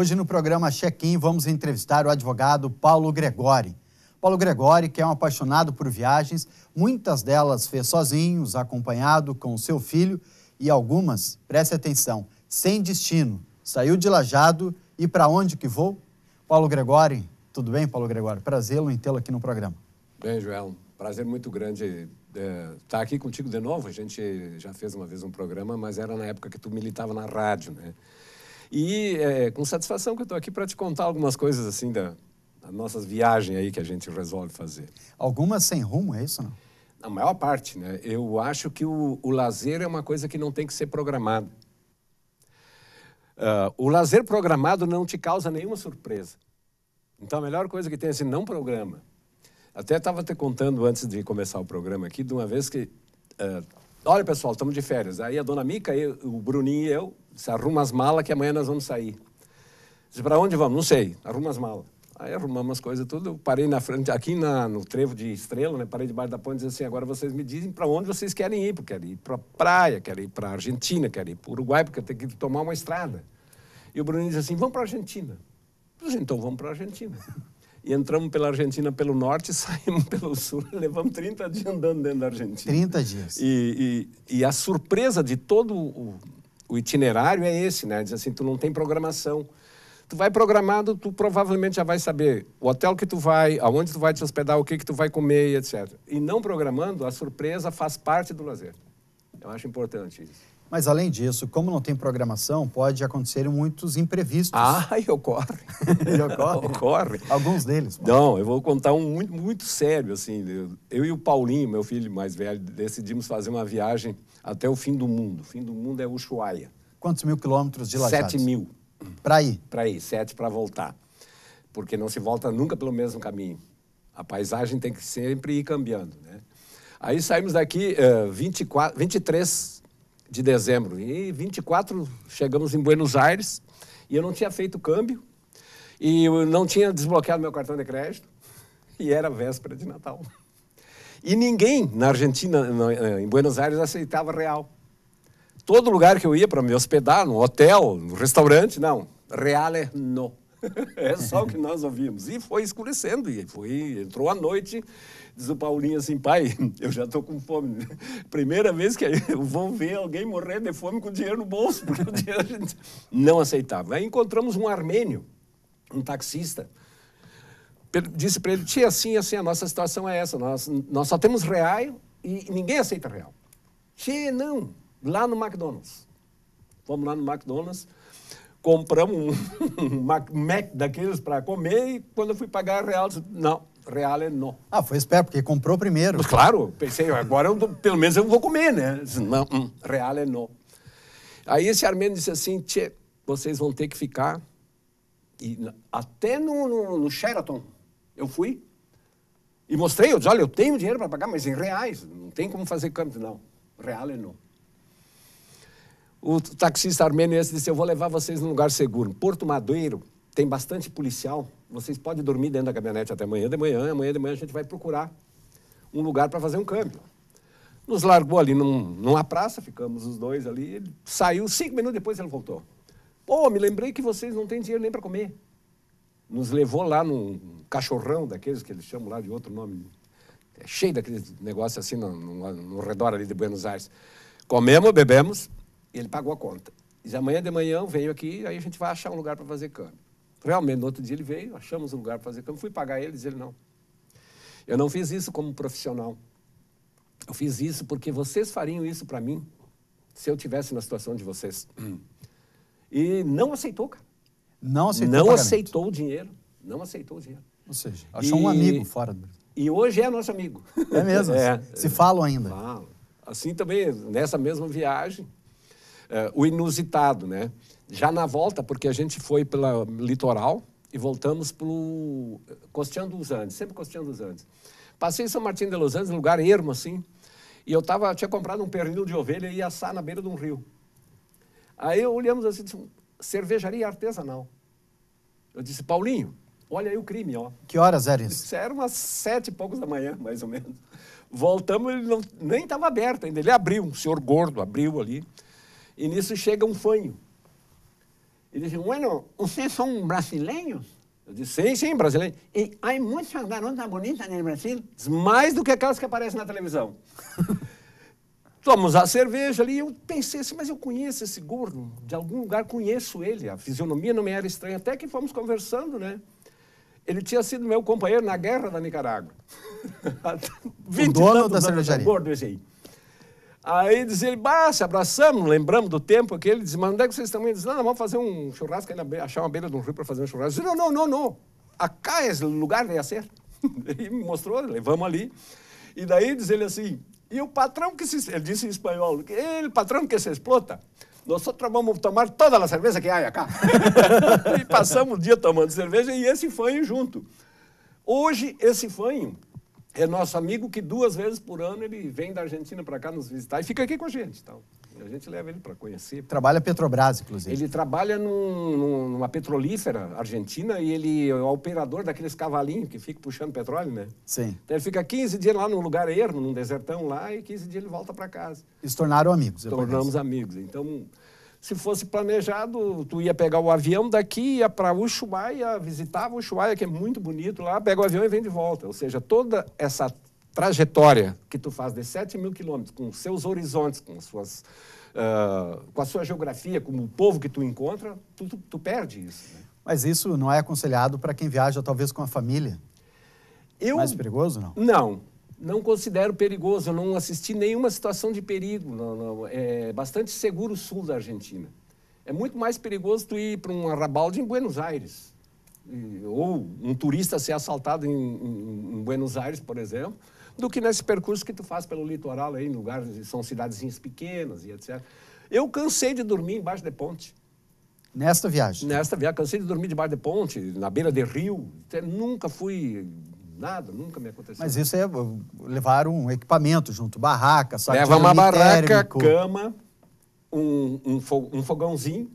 Hoje no programa Check-in vamos entrevistar o advogado Paulo Gregori. Paulo Gregori, que é um apaixonado por viagens, muitas delas fez sozinhos, acompanhado com o seu filho e algumas, preste atenção, sem destino. Saiu de Lajeado e para onde que vou? Paulo Gregori, tudo bem, Paulo Gregori? Prazer em tê-lo aqui no programa. Bem, Joel, prazer muito grande estar aqui contigo de novo. A gente já fez uma vez um programa, mas era na época que tu militava na rádio, né? E com satisfação que eu estou aqui para te contar algumas coisas assim das nossas viagens aí que a gente resolve fazer. Algumas sem rumo, é isso não? A maior parte, né? Eu acho que o lazer é uma coisa que não tem que ser programada. O lazer programado não te causa nenhuma surpresa. Então, a melhor coisa que tem é assim, não programa. Até estava te contando antes de começar o programa aqui, de uma vez que... olha, pessoal, estamos de férias. Aí a dona Mica, o Bruninho e eu, se arruma as malas que amanhã nós vamos sair. Disse, para onde vamos? Não sei. Arruma as malas. Aí arrumamos as coisas tudo. Eu parei na frente, aqui no trevo de Estrela, né? Parei debaixo da ponte e disse assim, agora vocês me dizem para onde vocês querem ir. Porque querem ir para a praia, querem ir para a Argentina, querem ir para o Uruguai, porque tem que tomar uma estrada. E o Bruninho disse assim, vamos para a Argentina. Eu disse, então vamos para a Argentina. E entramos pela Argentina pelo norte, saímos pelo sul, levamos 30 dias andando dentro da Argentina. 30 dias. E a surpresa de todo o itinerário é esse, né? Diz assim, tu não tem programação. Tu vai programado, tu provavelmente já vai saber o hotel que tu vai, aonde tu vai te hospedar, o que tu vai comer, etc. E não programando, a surpresa faz parte do lazer. Eu acho importante isso. Mas, além disso, como não tem programação, pode acontecer muitos imprevistos. E ocorre. Ocorre. Alguns deles. Não, eu vou contar um muito, muito sério, assim. Eu e o Paulinho, meu filho mais velho, decidimos fazer uma viagem até o fim do mundo. O fim do mundo é Ushuaia. Quantos mil quilômetros de Lajeado? 7.000. Para ir? Para ir, 7 para voltar. Porque não se volta nunca pelo mesmo caminho. A paisagem tem que sempre ir cambiando, né? Aí saímos daqui 23 de dezembro. E 24 chegamos em Buenos Aires e eu não tinha feito câmbio e eu não tinha desbloqueado meu cartão de crédito e era véspera de Natal. E ninguém na Argentina, em Buenos Aires, aceitava real. Todo lugar que eu ia para me hospedar, no hotel, no restaurante, não. Real é não. É só o que nós ouvimos. E foi escurecendo, entrou a noite, diz o Paulinho assim, pai, eu já estou com fome. Primeira vez que eu vou ver alguém morrer de fome com dinheiro no bolso, porque o dinheiro a gente não aceitava. Aí encontramos um armênio, um taxista, disse para ele, tia, assim, a nossa situação é essa, nós só temos real e ninguém aceita real. Tia, não, lá no McDonald's. Fomos lá no McDonald's, compramos um Mac daqueles para comer e quando eu fui pagar real, disse, não, real é não. Foi esperto, porque comprou primeiro. Mas, claro, pensei, agora pelo menos eu vou comer, né? Disse, não, real é não. Aí esse armênio disse assim, tchê, vocês vão ter que ficar. E até no Sheraton eu fui e mostrei, eu disse, olha, eu tenho dinheiro para pagar, mas em reais, não tem como fazer câmbio, não. Real é não. O taxista armênio esse disse, eu vou levar vocês num lugar seguro. Porto Madeiro tem bastante policial. Vocês podem dormir dentro da caminhonete até amanhã de manhã a gente vai procurar um lugar para fazer um câmbio. Nos largou ali numa praça, ficamos os dois ali. Ele saiu, 5 minutos depois ele voltou. Pô, me lembrei que vocês não têm dinheiro nem para comer. Nos levou lá num cachorrão daqueles que eles chamam lá de outro nome. É cheio daqueles negócios assim no redor ali de Buenos Aires. Comemos, bebemos. E ele pagou a conta. Diz, amanhã de manhã eu venho aqui, aí a gente vai achar um lugar para fazer câmbio. Realmente, no outro dia ele veio, achamos um lugar para fazer câmbio, fui pagar ele, diz ele, não. Eu não fiz isso como profissional. Eu fiz isso porque vocês fariam isso para mim se eu tivesse na situação de vocês. E não aceitou, cara. Não aceitou Não aceitou o dinheiro. Não aceitou o dinheiro. Ou seja, achou um amigo fora do Brasil. E hoje é nosso amigo. É mesmo? Se falam ainda. Falam. Assim também, nessa mesma viagem, o inusitado, né? Já na volta, porque a gente foi pelo litoral e voltamos pelo costeando os Andes, sempre costeando os Andes. Passei em São Martín de los Andes, um lugar ermo assim, e eu tinha comprado um pernil de ovelha e ia assar na beira de um rio. Aí olhamos assim, cervejaria artesanal. Eu disse, Paulinho, olha aí o crime, ó. Que horas era isso? Isso era umas 7 e poucos da manhã, mais ou menos. Voltamos, ele nem estava aberto ainda, ele abriu, um senhor gordo abriu ali. E nisso chega um fanho. E disse, bueno, vocês são brasileiros? Eu disse, sim, sim, brasileiro. E há muitas garotas bonitas no Brasil? Diz, mais do que aquelas que aparecem na televisão. Tomamos a cerveja ali e eu pensei assim, mas eu conheço esse gordo, de algum lugar conheço ele, a fisionomia não me era estranha, até que fomos conversando, né? Ele tinha sido meu companheiro na guerra da Nicarágua. O dono da cervejaria. Gordo esse aí. Aí diz ele, se abraçamos, lembramos do tempo aquele, ele diz, mas onde é que vocês estão indo? Ele diz, não, vamos fazer um churrasco, achar uma beira de um rio para fazer um churrasco. Eu disse, não, acá esse lugar vai ser. Ele me mostrou, levamos ali. E daí diz ele assim, e o patrão ele disse em espanhol, ele patrão que se explota, nós vamos tomar toda a cerveja que há acá. E passamos o dia tomando cerveja e esse fanho junto. Hoje, esse fanho é nosso amigo que 2 vezes por ano ele vem da Argentina para cá nos visitar e fica aqui com a gente. Então, a gente leva ele para conhecer. Trabalha Petrobras, inclusive. Ele trabalha numa petrolífera argentina e ele é o operador daqueles cavalinhos que ficam puxando petróleo, né? Sim. Então, ele fica 15 dias lá num lugar ermo, num desertão lá, e 15 dias ele volta para casa. E se tornaram amigos. Tornamos amigos. Então, se fosse planejado, tu ia pegar o avião daqui, ia para Ushuaia, visitava Ushuaia, que é muito bonito lá, pega o avião e vem de volta. Ou seja, toda essa trajetória que tu faz de 7.000 quilômetros, com seus horizontes, com a sua geografia, com o povo que tu encontra, tu perde isso. Né? Mas isso não é aconselhado para quem viaja, talvez, com a família? Mais perigoso, não? Não considero perigoso, eu não assisti nenhuma situação de perigo. Não. É bastante seguro o sul da Argentina. É muito mais perigoso tu ir para um arrabalde em Buenos Aires. Ou um turista ser assaltado em Buenos Aires, por exemplo, do que nesse percurso que tu faz pelo litoral, aí, em lugares, são cidadezinhas pequenas e etc. Eu cansei de dormir embaixo de ponte. Nesta viagem? Nesta viagem, cansei de dormir debaixo de ponte, na beira de rio. Nunca fui... Nada, nunca me aconteceu. Mas isso é levar um equipamento junto, barraca, saquinho leva uma barraca, térmico, cama, um fogãozinho.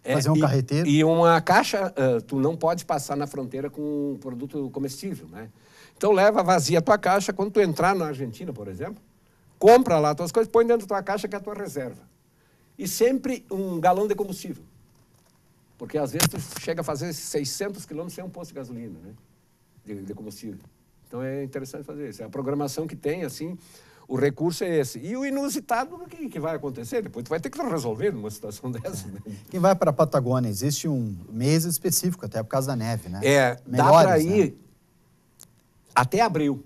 Fazer um carreteiro. E uma caixa, tu não pode passar na fronteira com produto comestível, né? Então leva vazia a tua caixa, quando tu entrar na Argentina, por exemplo, compra lá as tuas coisas, põe dentro da tua caixa que é a tua reserva. E sempre um galão de combustível. Porque às vezes tu chega a fazer 600 quilômetros sem um posto de gasolina, né? De combustível. Então é interessante fazer isso. É a programação que tem, assim, o recurso é esse. E o inusitado, o que vai acontecer? Depois tu vai ter que resolver numa situação dessa. Né? Quem vai para a Patagônia, existe um mês específico, até por causa da neve, né? Dá para ir até abril.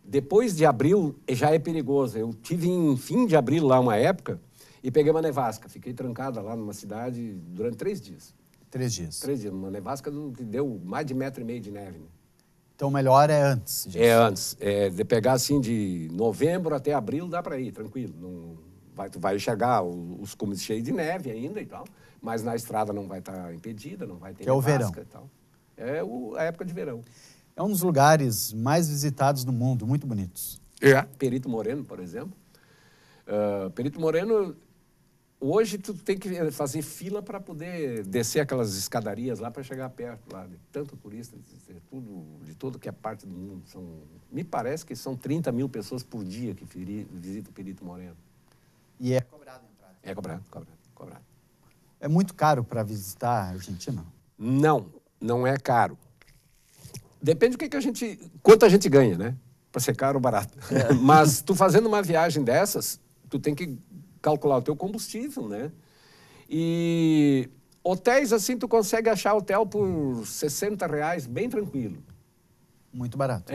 Depois de abril já é perigoso. Eu tive em fim de abril lá uma época e peguei uma nevasca. Fiquei trancada lá numa cidade durante 3 dias. 3 dias. 3 dias. Uma nevasca que deu mais de 1,5 metro de neve. Né? Então, o melhor é antes disso. É antes. De pegar, assim, de novembro até abril, dá para ir, tranquilo. Tu vai enxergar os cumes cheios de neve ainda e tal, mas na estrada não vai estar impedida, não vai ter nevasca. É o verão. E tal. É a época de verão. É um dos lugares mais visitados no mundo, muito bonitos. Perito Moreno, por exemplo. Perito Moreno... Hoje tu tem que fazer fila para poder descer aquelas escadarias lá para chegar perto lá, de tanto turista, de tudo que é parte do mundo. Me parece que são 30.000 pessoas por dia que visitam o Perito Moreno. E é cobrado a entrada? É cobrado. É muito caro para visitar a Argentina? Não é caro. Depende do quanto a gente ganha, né? Para ser caro ou barato. Mas tu fazendo uma viagem dessas, tu tem que calcular o teu combustível, né? E hotéis, assim, tu consegue achar hotel por R$60, bem tranquilo. Muito barato.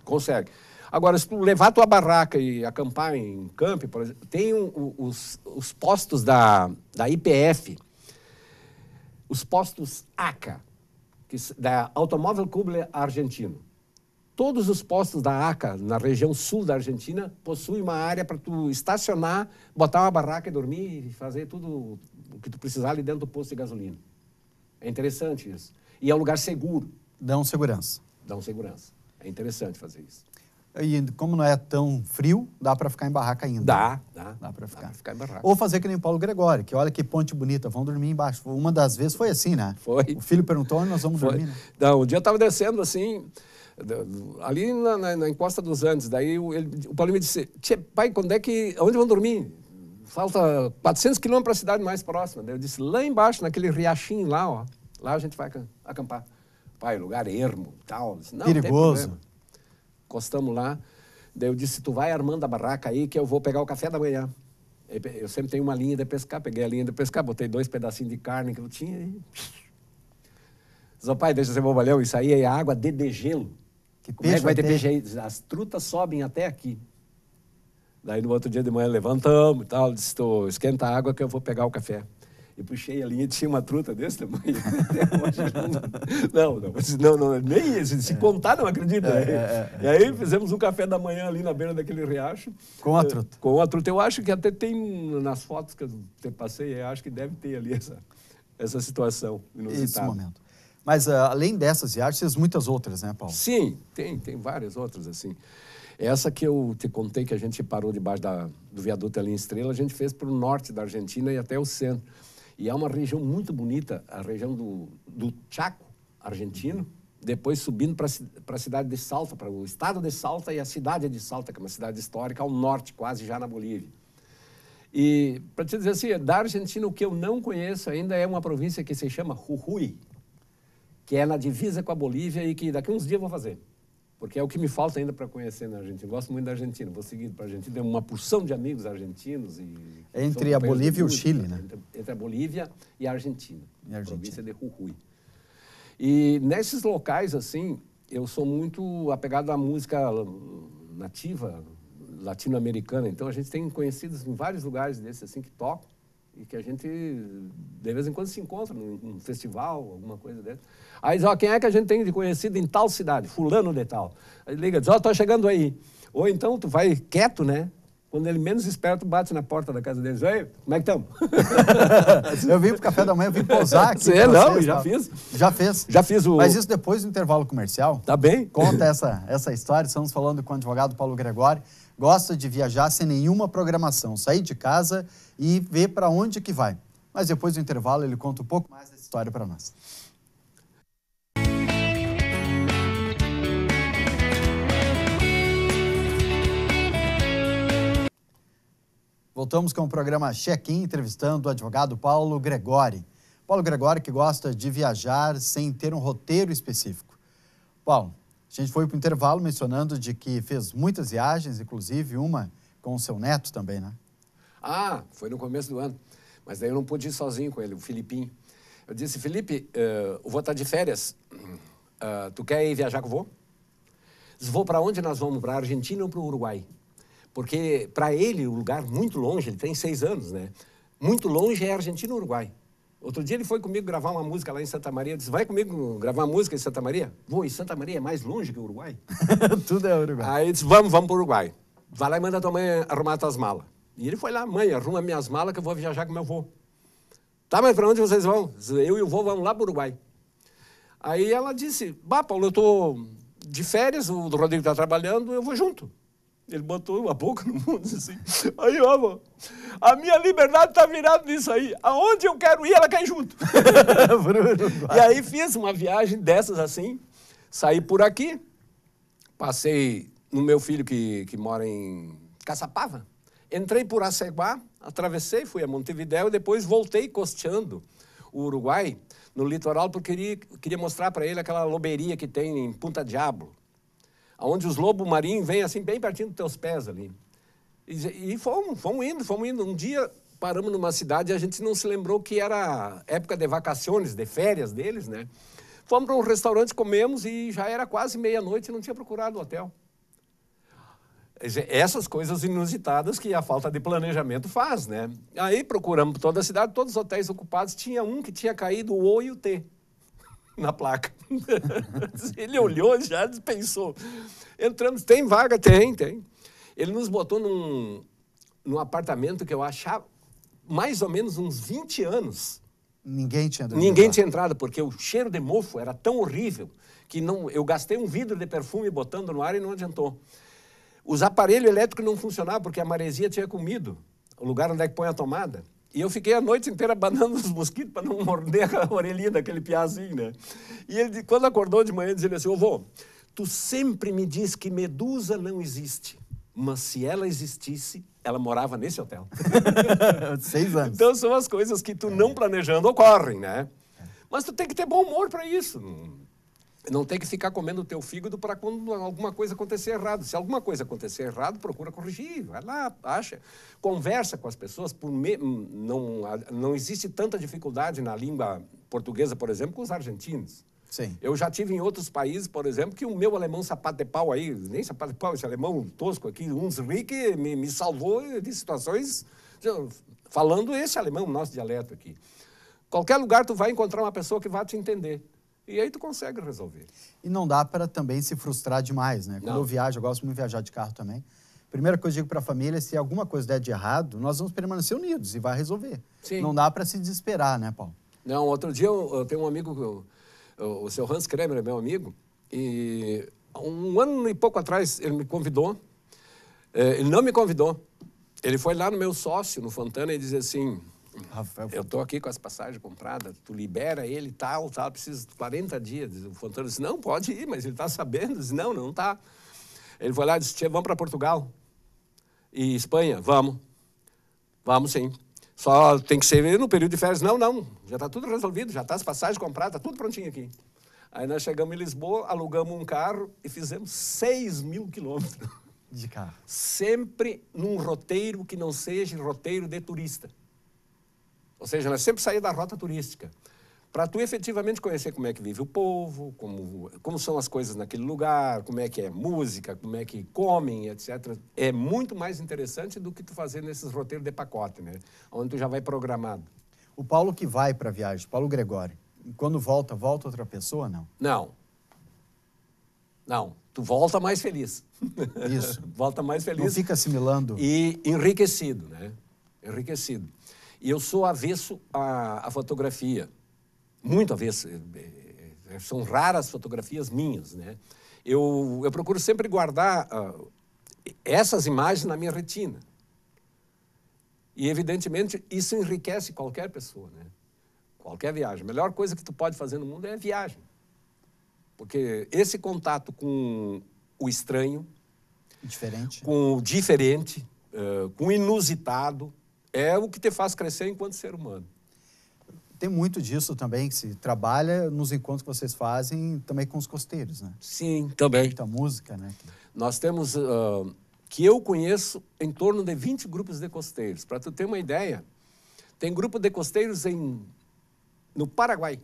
Consegue. Agora, se tu levar tua barraca e acampar em camping, por exemplo, tem os postos da YPF, os postos ACA, da Automóvel Clube Argentino. Todos os postos da ACA, na região sul da Argentina, possuem uma área para tu estacionar, botar uma barraca e dormir e fazer tudo o que tu precisar ali dentro do posto de gasolina. É interessante isso. E é um lugar seguro. Dão segurança. É interessante fazer isso. E como não é tão frio, dá para ficar em barraca ainda. Dá para ficar em barraca. Ou fazer que nem o Paulo Gregório, que olha que ponte bonita, vão dormir embaixo. Uma das vezes foi assim, né? Foi. O filho perguntou onde nós vamos dormir, né? Não, um dia eu estava descendo assim... ali na encosta dos Andes, daí o Paulinho me disse, pai, onde vão dormir? falta 400 quilômetros para a cidade mais próxima. Daí eu disse, lá embaixo, naquele riachinho lá, ó, lá a gente vai acampar. Pai, lugar ermo, tal. Disse, não, perigoso. Encostamos lá. Daí eu disse, tu vai armando a barraca aí que eu vou pegar o café da manhã. Eu sempre tenho uma linha de pescar, peguei a linha de pescar, botei 2 pedacinhos de carne que eu tinha e... Disse, pai, deixa eu ser bobalhão, isso aí é água de degelo. Que Como é que vai ter peixe aí? As trutas sobem até aqui. Daí no outro dia de manhã levantamos e tal, disse, esquenta a água que eu vou pegar o café. E puxei a linha e tinha uma truta desse tamanho. Não, nem esse. Se contar, não acredita. E aí fizemos um café da manhã ali na beira daquele riacho. Com a truta? Com a truta. Eu acho que até tem, nas fotos que eu passei, eu acho que deve ter ali essa situação inusitada. Esse momento. Mas além dessas viagens, fez muitas outras, né, Paulo? Sim, tem várias outras, assim. Essa que eu te contei, que a gente parou debaixo do viaduto ali em Estrela, a gente fez para o norte da Argentina e até o centro. E é uma região muito bonita, a região do Chaco, argentino, depois subindo para a cidade de Salta, para o estado de Salta e a cidade de Salta, que é uma cidade histórica, ao norte, quase já na Bolívia. E, para te dizer assim, da Argentina, o que eu não conheço ainda é uma província que se chama Jujuy, que é na divisa com a Bolívia e que daqui a uns dias eu vou fazer. Porque é o que me falta ainda para conhecer na Argentina. Eu gosto muito da Argentina, vou seguir para a Argentina. Tenho uma porção de amigos argentinos. Entre a Bolívia e o Chile, né? Entre a Bolívia e a Argentina. Província de Jujuy. E nesses locais, assim, eu sou muito apegado à música nativa, latino-americana. Então, a gente tem conhecidos em vários lugares desses, assim, que tocam. E que a gente, de vez em quando, se encontra num festival, alguma coisa dessa. Aí diz, ó, quem é que a gente tem de conhecido em tal cidade? Fulano de tal. Aí liga, diz, ó, tô chegando aí. Ou então, tu vai quieto, né? Quando ele menos espera, tu bate na porta da casa deles. Ei, como é que estamos? Eu vim pro café da manhã, eu vim pousar aqui. Já fiz. Já fez? Já fiz o... Mas isso depois do intervalo comercial? Tá bem. Conta essa história. Estamos falando com o advogado Paulo Gregóri. Gosta de viajar sem nenhuma programação, sair de casa e ver para onde que vai. Mas depois do intervalo ele conta um pouco mais dessa história para nós. Voltamos com o programa Check-in, entrevistando o advogado Paulo Gregóri. Paulo Gregóri que gosta de viajar sem ter um roteiro específico. Paulo, a gente foi para o intervalo mencionando de que fez muitas viagens, inclusive uma com o seu neto também, né? Ah, foi no começo do ano. Mas daí eu não pude ir sozinho com ele, o Filipinho. Eu disse, Felipe, eu vou estar de férias. Tu quer ir viajar com o vô? Disse, vou para onde nós vamos? Para a Argentina ou para o Uruguai? Porque para ele, o lugar muito longe, ele tem 6 anos, né? Muito longe é a Argentina ou Uruguai. Outro dia ele foi comigo gravar uma música lá em Santa Maria. Eu disse, vai comigo gravar uma música em Santa Maria? Vou, e Santa Maria é mais longe que o Uruguai? Tudo é Uruguai. Aí ele disse, vamos para o Uruguai. Vai lá e manda tua mãe arrumar tuas malas. E ele foi lá, mãe, arruma minhas malas que eu vou viajar com meu vô. Tá, mas para onde vocês vão? Eu e o vô vamos lá para o Uruguai. Aí ela disse, bah, Paulo, eu tô de férias, o Rodrigo está trabalhando, eu vou junto. Ele botou a boca no mundo assim. Aí, ó, amor, a minha liberdade está virada nisso aí. Aonde eu quero ir, ela quer ir junto. E aí fiz uma viagem dessas assim, saí por aqui, passei no meu filho que mora em Caçapava, entrei por Aceguá, atravessei, fui a Montevidéu e depois voltei costeando o Uruguai no litoral porque queria mostrar para ele aquela loberia que tem em Punta Diablo, onde os lobos marinhos vêm assim bem pertinho dos teus pés ali. E fomos indo. Um dia paramos numa cidade e a gente não se lembrou que era época de vacações, de férias deles, né? Fomos para um restaurante, comemos e já era quase meia-noite e não tinha procurado o hotel. Essas coisas inusitadas que a falta de planejamento faz, né? Aí procuramos por toda a cidade, todos os hotéis ocupados, tinha um que tinha caído o O e o T na placa. Ele olhou e já dispensou. Entramos, tem vaga? Tem. Ele nos botou num apartamento que eu achava mais ou menos uns 20 anos. Ninguém tinha dormido. Ninguém tinha entrado, porque o cheiro de mofo era tão horrível que eu gastei um vidro de perfume botando no ar e não adiantou. Os aparelhos elétricos não funcionavam porque a maresia tinha comido o lugar onde é que põe a tomada. E eu fiquei a noite inteira abanando os mosquitos para não morder a orelhinha daquele piazinho, né? E ele, quando acordou de manhã, dizia assim, ô vô, tu sempre me diz que medusa não existe, mas se ela existisse, ela morava nesse hotel. 6 anos. Então, são as coisas que tu não planejando ocorrem, né? Mas tu tem que ter bom humor para isso. Não tem que ficar comendo o teu fígado para quando alguma coisa acontecer errado. Se alguma coisa acontecer errado, procura corrigir. Vai lá, acha. Conversa com as pessoas. Não existe tanta dificuldade na língua portuguesa, por exemplo, com os argentinos. Sim. Eu já tive em outros países, por exemplo, que o meu alemão sapato de pau aí, nem sapato de pau, esse alemão tosco aqui, Hunsrück, me salvou de situações, falando esse alemão, nosso dialeto aqui. Qualquer lugar tu vai encontrar uma pessoa que vai te entender. E aí tu consegue resolver. E não dá para também se frustrar demais, né? Quando eu viajo, eu gosto muito de viajar de carro também. Primeira coisa que eu digo para a família, se alguma coisa der de errado, nós vamos permanecer unidos e vai resolver. Sim. Não dá para se desesperar, né, Paulo? Não, outro dia eu tenho um amigo, o seu Hans Kremer é meu amigo, e 1 ano e pouco atrás ele me convidou, ele não me convidou, ele foi lá no meu sócio, no Fontana, e disse assim, Rafael, eu estou aqui com as passagens compradas, tu libera ele e tal, preciso de 40 dias. O Fontana disse, não, pode ir, mas ele está sabendo. Disse, não, não está. Ele foi lá e disse, tia, vamos para Portugal e Espanha? Vamos. Vamos sim. Só tem que ser no período de férias. Não, não, já está tudo resolvido, já está as passagens compradas, está tudo prontinho aqui. Aí nós chegamos em Lisboa, alugamos um carro e fizemos 6.000 quilômetros. de carro. Sempre num roteiro que não seja roteiro de turista. Ou seja, nós sempre saímos da rota turística. Para tu efetivamente conhecer como é que vive o povo, como são as coisas naquele lugar, como é que é música, como é que comem, etc. É muito mais interessante do que tu fazer nesses roteiros de pacote, né? Onde tu já vai programado. O Paulo que vai para a viagem, Paulo Gregóri, quando volta outra pessoa, não? Não. Não. Tu volta mais feliz. Isso. Volta mais feliz. Não fica assimilando. E enriquecido, né? Enriquecido. E eu sou avesso à fotografia. Muito avesso. São raras fotografias minhas, né? Eu procuro sempre guardar essas imagens na minha retina. E, evidentemente, isso enriquece qualquer pessoa, né? Qualquer viagem. A melhor coisa que tu pode fazer no mundo é a viagem. Porque esse contato com o estranho, Diferente. com o diferente, com o inusitado, é o que te faz crescer enquanto ser humano. Tem muito disso também, que se trabalha nos encontros que vocês fazem também com os costeiros, né? Sim, também. Muita música, né? Nós temos, que eu conheço, em torno de 20 grupos de costeiros. Para tu ter uma ideia, tem grupo de costeiros no Paraguai.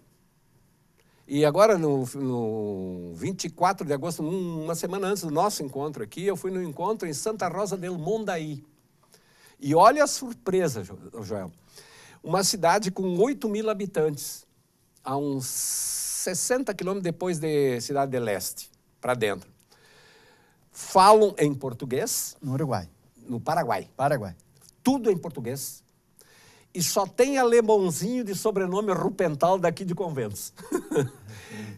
E agora, no 24 de agosto, uma semana antes do nosso encontro aqui, eu fui no encontro em Santa Rosa del Mondaí. E olha a surpresa, Joel. Uma cidade com 8.000 habitantes, a uns 60 quilômetros depois de Cidade de Leste, para dentro. Falam em português. No Uruguai. No Paraguai. Paraguai. Tudo em português. E só tem alemãozinho de sobrenome Rupental daqui de Conventos.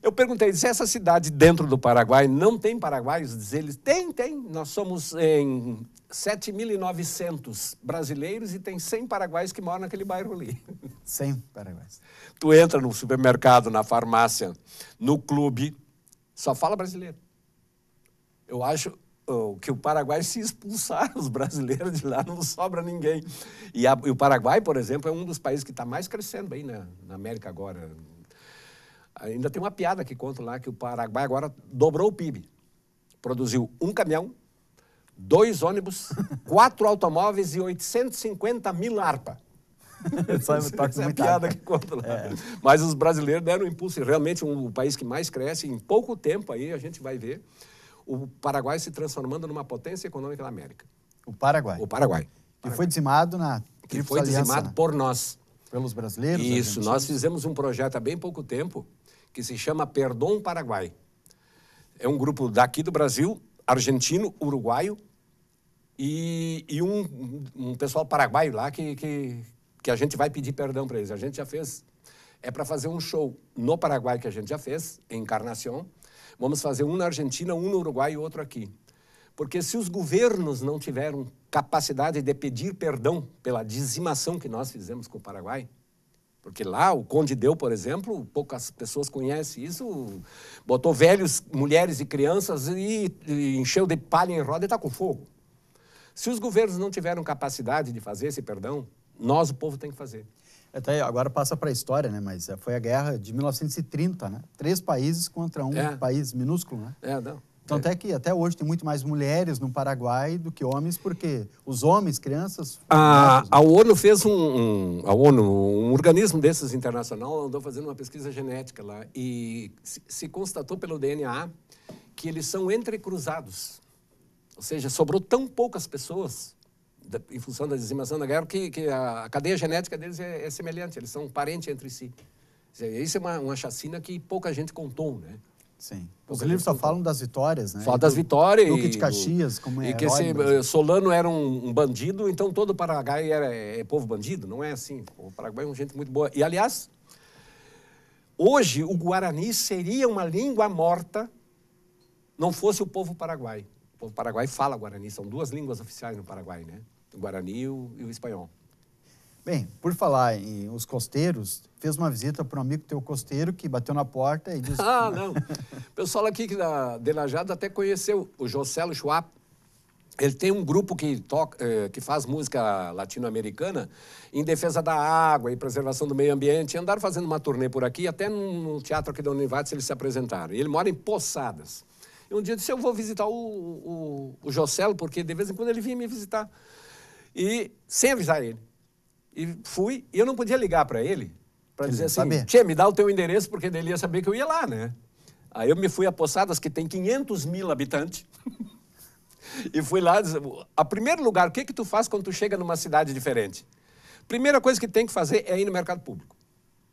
Eu perguntei, se essa cidade dentro do Paraguai não tem paraguaios? Diz eles, tem. Nós somos em 7.900 brasileiros e tem 100 paraguaios que moram naquele bairro ali. 100 paraguaios. Tu entra no supermercado, na farmácia, no clube, só fala brasileiro. Eu acho que o Paraguai, se expulsar os brasileiros de lá, não sobra ninguém. E o Paraguai, por exemplo, é um dos países que está mais crescendo aí na América agora. Ainda tem uma piada que conto lá, que o Paraguai agora dobrou o PIB. Produziu 1 caminhão, 2 ônibus, 4 automóveis e 850 mil harpa. Essa é a piada que conto lá. Mas os brasileiros deram um impulso. E realmente o país que mais cresce, em pouco tempo aí a gente vai ver o Paraguai se transformando numa potência econômica da América. O Paraguai. O Paraguai. Que foi dizimado na Que foi dizimado por nós. Pelos brasileiros? Isso, nós fizemos um projeto há bem pouco tempo que se chama Perdão Paraguai. É um grupo daqui do Brasil, argentino, uruguaio e um pessoal paraguaio lá que a gente vai pedir perdão para eles. A gente já fez, é para fazer um show no Paraguai que a gente já fez, em Encarnação. Vamos fazer um na Argentina, um no Uruguai e outro aqui. Porque se os governos não tiveram capacidade de pedir perdão pela dizimação que nós fizemos com o Paraguai, porque lá o Conde Deu, por exemplo, poucas pessoas conhecem isso, botou velhos, mulheres e crianças e encheu de palha em roda e está com fogo. Se os governos não tiveram capacidade de fazer esse perdão, nós, o povo, tem que fazer. Até agora passa para a história, né? Mas foi a guerra de 1930, né? 3 países contra um país minúsculo, né? Não. Então, até que até hoje tem muito mais mulheres no Paraguai do que homens, porque os homens, crianças... A ONU fez um organismo desses internacional, andou fazendo uma pesquisa genética lá e se constatou pelo DNA que eles são entrecruzados. Ou seja, sobrou tão poucas pessoas em função da dizimação da guerra, que a cadeia genética deles é semelhante, eles são parentes entre si. Isso é uma chacina que pouca gente contou, né? Sim. Os livros só falam das vitórias, né? Fala das vitórias. Duque de Caxias, como é. E que esse Solano era um bandido, então todo o Paraguai é povo bandido, não é assim. O Paraguai é uma gente muito boa. E, aliás, hoje o Guarani seria uma língua morta, não fosse o povo paraguai. O povo paraguai fala Guarani, são 2 línguas oficiais no Paraguai, né? O Guarani e o espanhol. Bem, por falar em os costeiros, fez uma visita para um amigo teu costeiro que bateu na porta e disse... Não. O pessoal aqui de Lajeado até conheceu o Joselo Schwab. Ele tem um grupo que faz música latino-americana em defesa da água e preservação do meio ambiente. E andaram fazendo uma turnê por aqui, até no teatro aqui da Univates eles se apresentaram. E ele mora em Poçadas. E um dia eu disse, eu vou visitar o Joselo, porque de vez em quando ele vinha me visitar. E sem avisar ele. E fui, e eu não podia ligar para ele, para dizer assim, Tchê, me dá o teu endereço, porque ele ia saber que eu ia lá, né? Aí eu me fui a Poçadas, que tem 500 mil habitantes, e fui lá, a primeiro lugar, o que tu faz quando tu chega numa cidade diferente? Primeira coisa que tem que fazer é ir no mercado público.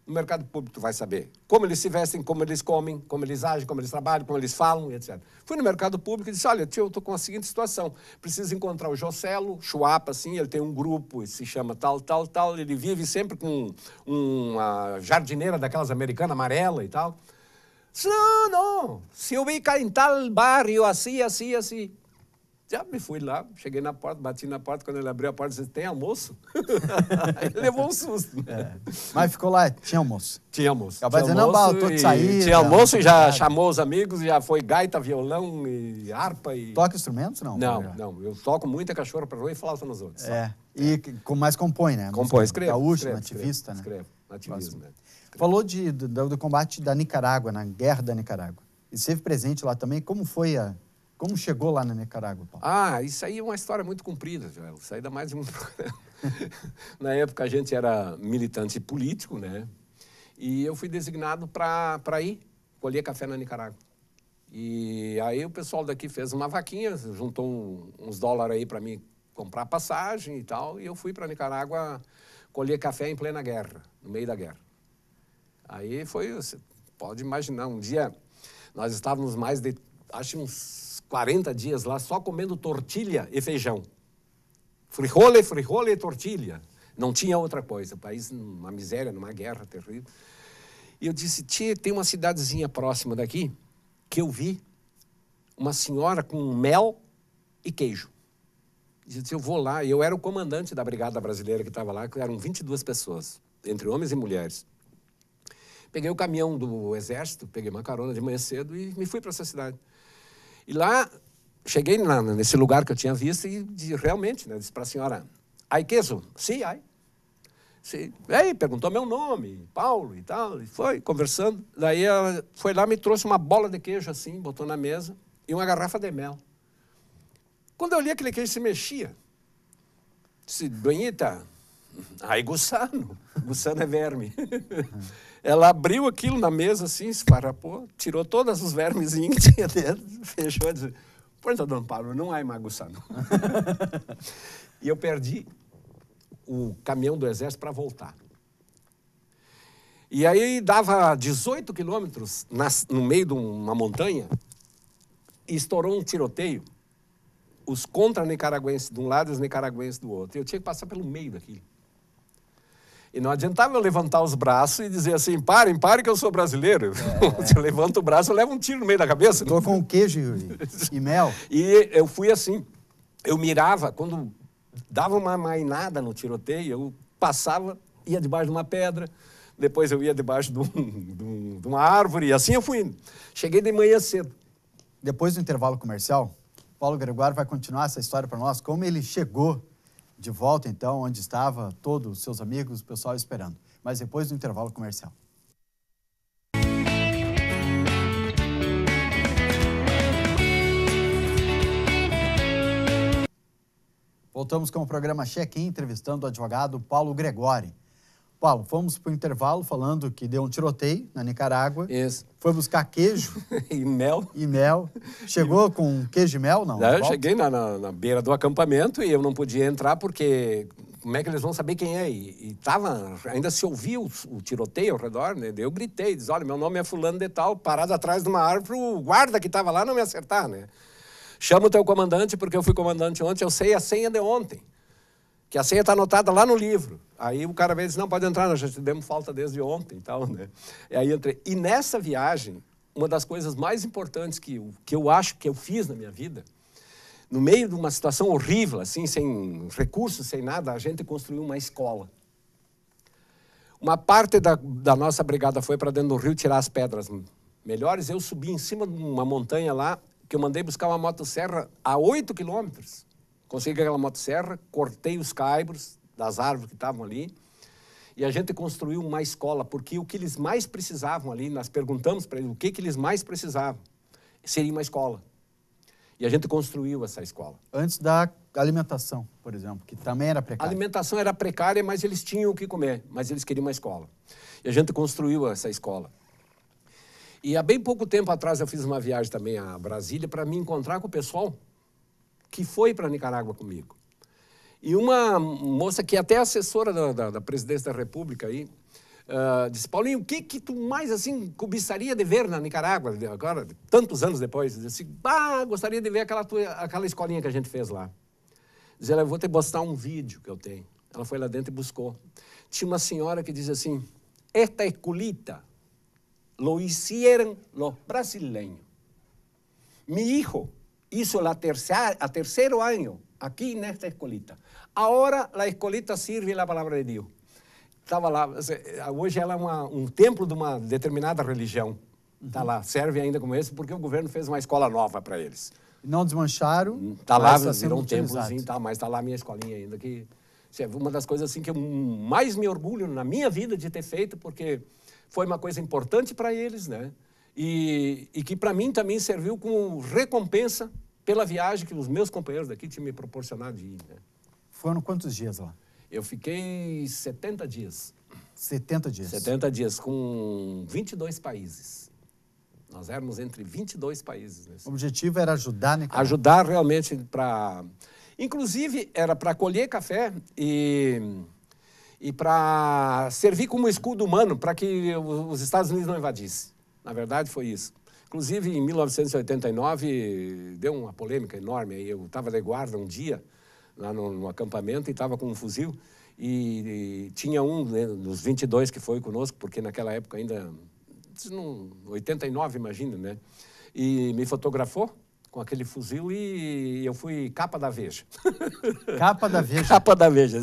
No mercado público tu vai saber como eles se vestem, como eles comem, como eles agem, como eles trabalham, como eles falam, etc. Fui no mercado público e disse, olha, tio, eu estou com a seguinte situação, preciso encontrar o Joselo Schwab, assim, ele tem um grupo, se chama tal, ele vive sempre com uma jardineira daquelas americanas, amarela e tal. Não, se ubica em tal bairro, assim. Já me fui lá, cheguei na porta, bati na porta, quando ele abriu a porta, disse, tem almoço? Ele levou um susto. Mas ficou lá, tinha almoço? Tinha almoço. Acabou dizendo, não, eu tô de saída. Tinha almoço e já chamou os amigos, já foi gaita, violão e harpa. Toca instrumentos, não? Não, eu toco muita cachorro pra rua e flauta nos outros. E mais compõe, né? Compõe, escreve. Gaúcho, nativista, né? Escreve, nativismo, né? Falou do combate da Nicarágua, na guerra da Nicarágua. E esteve presente lá também, como foi Como chegou lá na Nicarágua, Paulo? Isso aí é uma história muito comprida, Joel. Isso aí dá mais de um... Na época a gente era militante político, né? E eu fui designado para ir colher café na Nicarágua. E aí o pessoal daqui fez uma vaquinha, juntou uns dólares aí para mim comprar passagem e tal, e eu fui para Nicarágua colher café em plena guerra, no meio da guerra. Aí foi, você pode imaginar, um dia nós estávamos mais de, acho uns 40 dias lá, só comendo tortilha e feijão. Frijole e tortilha. Não tinha outra coisa. O país numa miséria, numa guerra terrível. E eu disse, tia, tem uma cidadezinha próxima daqui que eu vi uma senhora com mel e queijo. Eu disse, eu vou lá. E eu era o comandante da brigada brasileira que estava lá, que eram 22 pessoas, entre homens e mulheres. Peguei o caminhão do exército, peguei uma carona de manhã cedo e me fui para essa cidade. E lá, cheguei nesse lugar que eu tinha visto e realmente, né, disse para a senhora, ai, queso? Sim, ai. Sim. Aí perguntou meu nome, Paulo e tal, e foi conversando. Daí ela foi lá, me trouxe uma bola de queijo assim, botou na mesa e uma garrafa de mel. Quando eu olhei, aquele queijo se mexia. Disse, doñita, ai, gusano. Gusano é verme. Ela abriu aquilo na mesa assim, esfarrapou, tirou todos os vermezinhos que tinha dentro, fechou e disse, pois, dona Paulo, não há mais gusano. E eu perdi o caminhão do exército para voltar. E aí dava 18 quilômetros no meio de uma montanha e estourou um tiroteio. Os contra-nicaragüenses de um lado e os nicaragüenses do outro. E eu tinha que passar pelo meio daquilo. E não adiantava eu levantar os braços e dizer assim, parem que eu sou brasileiro. Se eu levanto o braço, eu levo um tiro no meio da cabeça. Estou com queijo e mel. E eu fui assim, eu mirava, quando dava uma mainada no tiroteio, eu passava, ia debaixo de uma pedra, depois eu ia debaixo de uma árvore, e assim eu fui indo. Cheguei de manhã cedo. Depois do intervalo comercial, Paulo Gregório vai continuar essa história para nós, como ele chegou de volta, então, onde estava todos os seus amigos, o pessoal esperando. Mas depois do intervalo comercial. Voltamos com o programa Check-in, entrevistando o advogado Paulo Gregóri. Paulo, fomos para o intervalo falando que deu um tiroteio na Nicarágua. Isso. Foi buscar queijo. E mel. E mel. Chegou com queijo e mel, não? Eu cheguei na beira do acampamento e eu não podia entrar porque como é que eles vão saber quem é? E ainda se ouvia o tiroteio ao redor, né? Eu gritei, disse, olha, meu nome é fulano de tal, parado atrás de uma árvore, o guarda que estava lá não me acertar, né? Chama o teu comandante, porque eu fui comandante ontem, eu sei a senha de ontem. Que a senha está anotada lá no livro. Aí o cara veio e disse, não, pode entrar, nós já te demos falta desde ontem e tal, né? E aí entrei. E nessa viagem, uma das coisas mais importantes que eu acho que eu fiz na minha vida, no meio de uma situação horrível, assim, sem recursos, sem nada, a gente construiu uma escola. Uma parte da nossa brigada foi para dentro do rio tirar as pedras melhores. Eu subi em cima de uma montanha lá, que eu mandei buscar uma motosserra a 8 quilômetros. Consegui aquela motosserra, cortei os caibros das árvores que estavam ali e a gente construiu uma escola, porque o que eles mais precisavam ali, nós perguntamos para eles o que eles mais precisavam, seria uma escola. E a gente construiu essa escola. Antes da alimentação, por exemplo, que também era precária. A alimentação era precária, mas eles tinham o que comer, mas eles queriam uma escola. E a gente construiu essa escola. E há bem pouco tempo atrás eu fiz uma viagem também a Brasília para me encontrar com o pessoal que foi para Nicarágua comigo. E uma moça que até é assessora da presidência da República aí, disse, Paulinho, o que tu mais assim cobiçaria de ver na Nicarágua, agora, tantos anos depois? Disse, gostaria de ver aquela escolinha que a gente fez lá. Diz ela, eu vou te mostrar um vídeo que eu tenho. Ela foi lá dentro e buscou. Tinha uma senhora que diz assim, esta escolita lo hicieron los brasileños. Mi hijo hizo a terceiro ano aqui nesta escolita. Agora a escolita sirve a palavra de Deus. Estava lá, hoje ela é um templo de uma determinada religião. Está lá, serve ainda como esse, porque o governo fez uma escola nova para eles. Não desmancharam. Está lá, virou um templozinho, mas está lá a minha escolinha ainda. Que é uma das coisas assim que eu mais me orgulho na minha vida de ter feito, porque foi uma coisa importante para eles, né? E que para mim também serviu como recompensa pela viagem que os meus companheiros daqui tinham me proporcionado de ir, né? Foram quantos dias lá? Eu fiquei 70 dias. 70 dias? 70 dias, com 22 países. Nós éramos entre 22 países. O objetivo era ajudar, né? Ajudar realmente para... Inclusive, era para colher café e para servir como escudo humano para que os Estados Unidos não invadissem. Na verdade, foi isso. Inclusive, em 1989, deu uma polêmica enorme. Eu estava de guarda um dia, lá no acampamento, e estava com um fuzil. E tinha um, né, dos 22 que foi conosco, porque naquela época ainda... 89, imagina, né? E me fotografou com aquele fuzil e eu fui capa da Veja. Capa da Veja? Capa da Veja,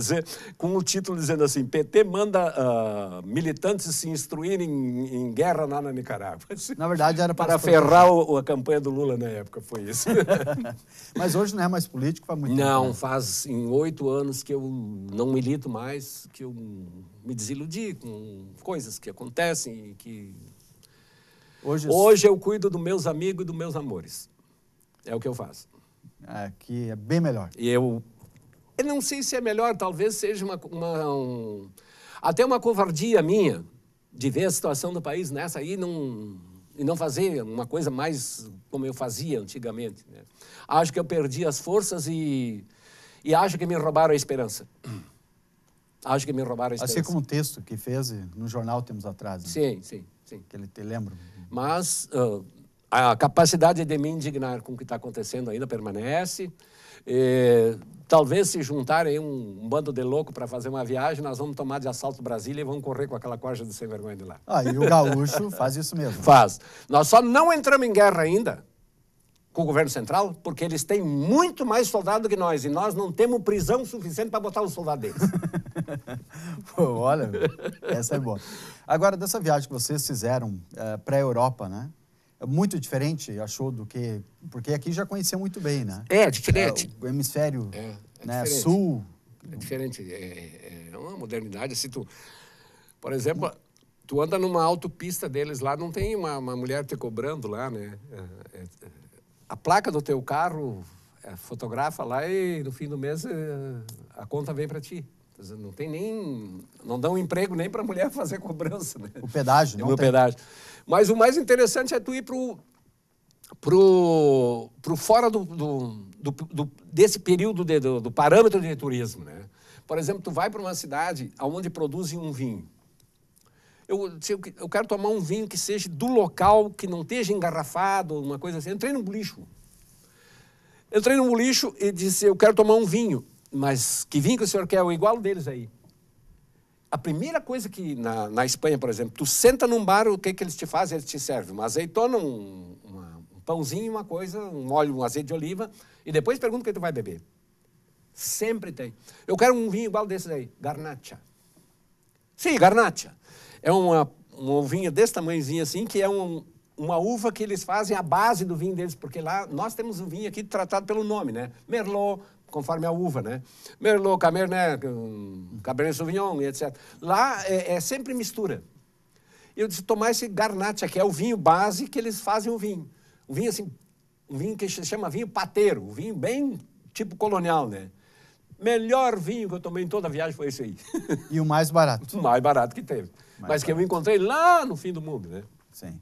com o título dizendo assim, PT manda militantes se instruírem em guerra lá na Nicarágua. Na verdade, era para ferrar a campanha do Lula na época, foi isso. Mas hoje não é mais político, faz muito tempo. Não, faz em 8 anos que eu não milito mais, que eu me desiludi com coisas que acontecem e que... Hoje eu cuido dos meus amigos e dos meus amores. É o que eu faço. Que é bem melhor. E eu não sei se é melhor, talvez seja até uma covardia minha de ver a situação do país nessa aí e não fazer uma coisa mais como eu fazia antigamente, né? Acho que eu perdi as forças e acho que me roubaram a esperança. Acho que me roubaram a esperança. Assim como um texto que fez no jornal tempos atrás. Né? Sim. Que ele te lembra. Mas... a capacidade de me indignar com o que está acontecendo ainda permanece. Talvez se juntarem um bando de louco para fazer uma viagem, nós vamos tomar de assalto Brasília e vamos correr com aquela corja de sem vergonha de lá. E o gaúcho faz isso mesmo. Faz. Nós só não entramos em guerra ainda com o governo central, porque eles têm muito mais soldado que nós, e nós não temos prisão suficiente para botar os soldados deles. Pô, olha, essa é boa. Agora, dessa viagem que vocês fizeram para a Europa, né? muito diferente, achou, do que... Porque aqui já conhecia muito bem, né? É diferente. O hemisfério né, diferente. sul... É diferente. É uma modernidade. Assim, por exemplo, tu anda numa autopista deles lá, não tem uma mulher te cobrando lá, né? A placa do teu carro fotografa lá e no fim do mês a conta vem para ti. Não tem nem... Não dão emprego nem para a mulher fazer cobrança, né? O pedágio, não tem. Pedágio. Mas o mais interessante é tu ir pro fora desse período do parâmetro de turismo, né? Por exemplo, tu vai para uma cidade onde produzem um vinho. Eu quero tomar um vinho que seja do local, que não esteja engarrafado, uma coisa assim. Entrei num bolicho e disse, eu quero tomar um vinho. Mas que vinho que o senhor quer? O igual deles aí. A primeira coisa que, na Espanha, por exemplo, tu senta num bar, o que eles te fazem? Eles te servem uma azeitona, um pãozinho, uma coisa, um óleo, um azeite de oliva, e depois pergunta o que tu vai beber. Sempre tem. Eu quero um vinho igual desses aí, Garnacha. Sim, Garnacha. É uma uvinha desse tamanhozinho assim, que é uma uva que eles fazem a base do vinho deles, porque lá nós temos um vinho aqui tratado pelo nome, né? Merlot, conforme a uva, né? Merlot, Cabernet, Cabernet Sauvignon, etc. Lá é sempre mistura. Eu disse, tomar esse Garnacha, que é o vinho base que eles fazem o vinho. Um vinho assim, um vinho que se chama vinho pateiro, um vinho bem tipo colonial, né? Melhor vinho que eu tomei em toda a viagem foi esse aí. E o mais barato. O mais barato que teve. Mas que eu encontrei lá no fim do mundo, né? Sim.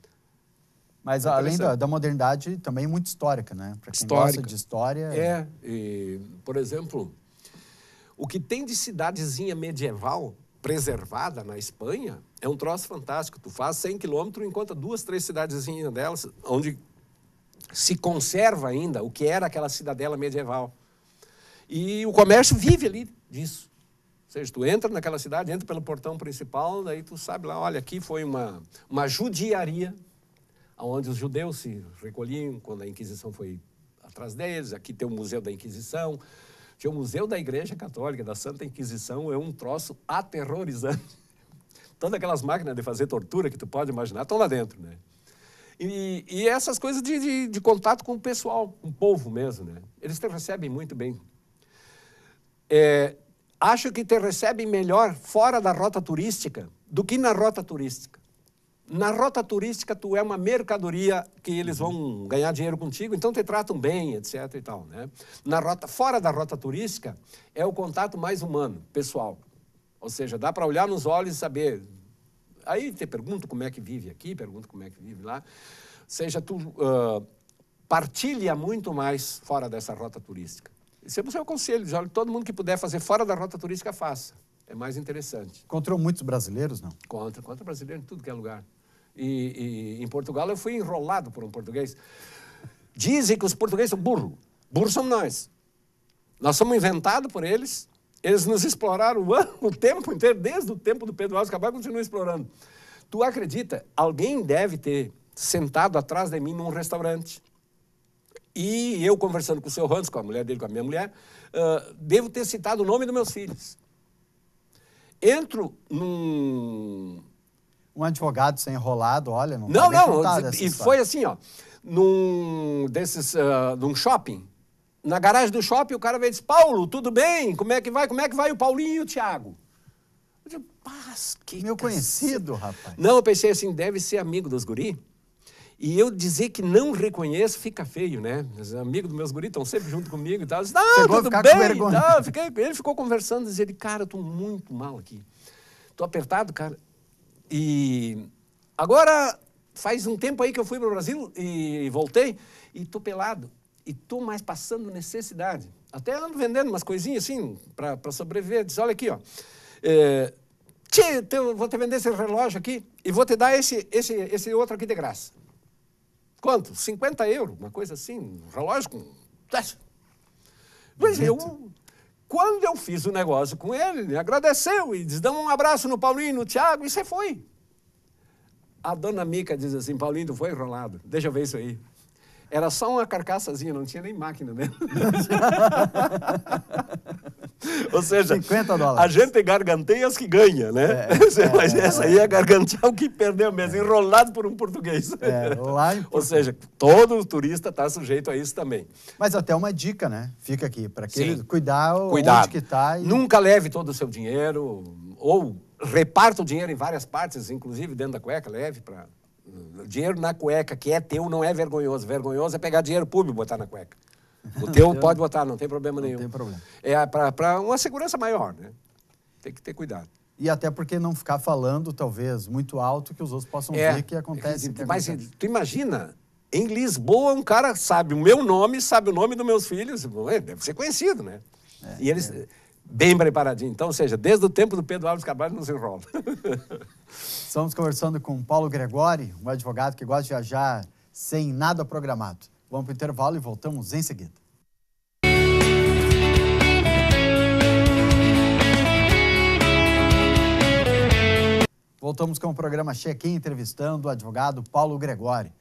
Mas além da modernidade, também muito histórica, né? Para quem gosta de história... Por exemplo, o que tem de cidadezinha medieval preservada na Espanha é um troço fantástico. Tu faz 100 quilômetros e encontra 2, 3 cidadezinhas delas, onde se conserva ainda o que era aquela cidadela medieval. E o comércio vive ali disso. Ou seja, tu entra naquela cidade, entra pelo portão principal, daí tu sabe lá, olha, aqui foi uma judiaria, onde os judeus se recolhiam quando a Inquisição foi atrás deles. Aqui tem o Museu da Inquisição. Tinha o Museu da Igreja Católica, da Santa Inquisição, é um troço aterrorizante. Todas aquelas máquinas de fazer tortura que tu pode imaginar estão lá dentro, né? E essas coisas de contato com o pessoal, com o povo mesmo, né? Eles te recebem muito bem. Acho que te recebem melhor fora da rota turística do que na rota turística. Na rota turística, tu é uma mercadoria que eles vão ganhar dinheiro contigo, então te tratam bem, etc. e tal, né? Fora da rota turística, é o contato mais humano, pessoal. Ou seja, dá para olhar nos olhos e saber. Aí te pergunto como é que vive aqui, pergunto como é que vive lá. Ou seja, tu partilha muito mais fora dessa rota turística. Esse é o seu conselho, olha, todo mundo que puder fazer fora da rota turística, faça. É mais interessante. Encontrou muitos brasileiros, não? Contra brasileiro em tudo que é lugar. E em Portugal eu fui enrolado por um português. Dizem que os portugueses são burros. Burros somos nós. Nós somos inventados por eles. Eles nos exploraram o tempo inteiro, desde o tempo do Pedro Álvares Cabral, continuam explorando. Tu acredita? Alguém deve ter sentado atrás de mim num restaurante. E eu conversando com o seu Hans, com a mulher dele, com a minha mulher, devo ter citado o nome dos meus filhos. Entro num... Um advogado ser enrolado, olha, não e foi assim, ó, num shopping, na garagem do shopping, o cara veio e disse, Paulo, tudo bem? Como é que vai o Paulinho e o Thiago? Eu disse, que meu conhecido, rapaz. Não, eu pensei assim, deve ser amigo dos guri. E eu dizer que não reconheço fica feio, né? Os amigos dos meus guris estão sempre junto comigo e tal. Eu disse, tudo bem. Ele ficou conversando, dizendo, cara, eu estou muito mal aqui. Estou apertado, cara. E agora faz um tempo aí que eu fui para o Brasil e voltei e estou pelado. E estou mais passando necessidade. Até ando vendendo umas coisinhas assim para sobreviver. Diz, olha aqui, ó. Vou te vender esse relógio aqui e vou te dar esse outro aqui de graça. Quanto? 50 €, uma coisa assim, um relógio com... Mas quando eu fiz o negócio com ele, ele agradeceu e disse, dá um abraço no Paulinho, no Thiago, e você foi. A dona Mica diz assim, Paulinho, tu foi enrolado, deixa eu ver isso aí. Era só uma carcaçazinha, não tinha nem máquina, né? Ou seja, $50. a gente garganteia as que ganha, né? Mas essa aí é gargantear o que perdeu mesmo, enrolado por um português. Lá em Ou seja, todo turista está sujeito a isso também. Mas até uma dica, né? Fica aqui, para Sim. cuidar Cuidado. onde que está. Nunca leve todo o seu dinheiro, ou reparta o dinheiro em várias partes, inclusive dentro da cueca, leve para... Dinheiro na cueca, que é teu, não é vergonhoso. Vergonhoso é pegar dinheiro público e botar na cueca. O teu pode botar, não tem problema nenhum. Não tem problema. É para uma segurança maior, né? Tem que ter cuidado. E até porque não ficar falando, talvez, muito alto, que os outros possam ver que acontece. Mas tu imagina, em Lisboa, um cara sabe o meu nome, sabe o nome dos meus filhos, deve ser conhecido, né? E eles, bem preparadinhos. Então, ou seja, desde o tempo do Pedro Álvares Cabral, não se enrola. Estamos conversando com Paulo Gregori, um advogado que gosta de viajar sem nada programado. Vamos para o intervalo e voltamos em seguida. Voltamos com o programa Check-in, entrevistando o advogado Paulo Gregori.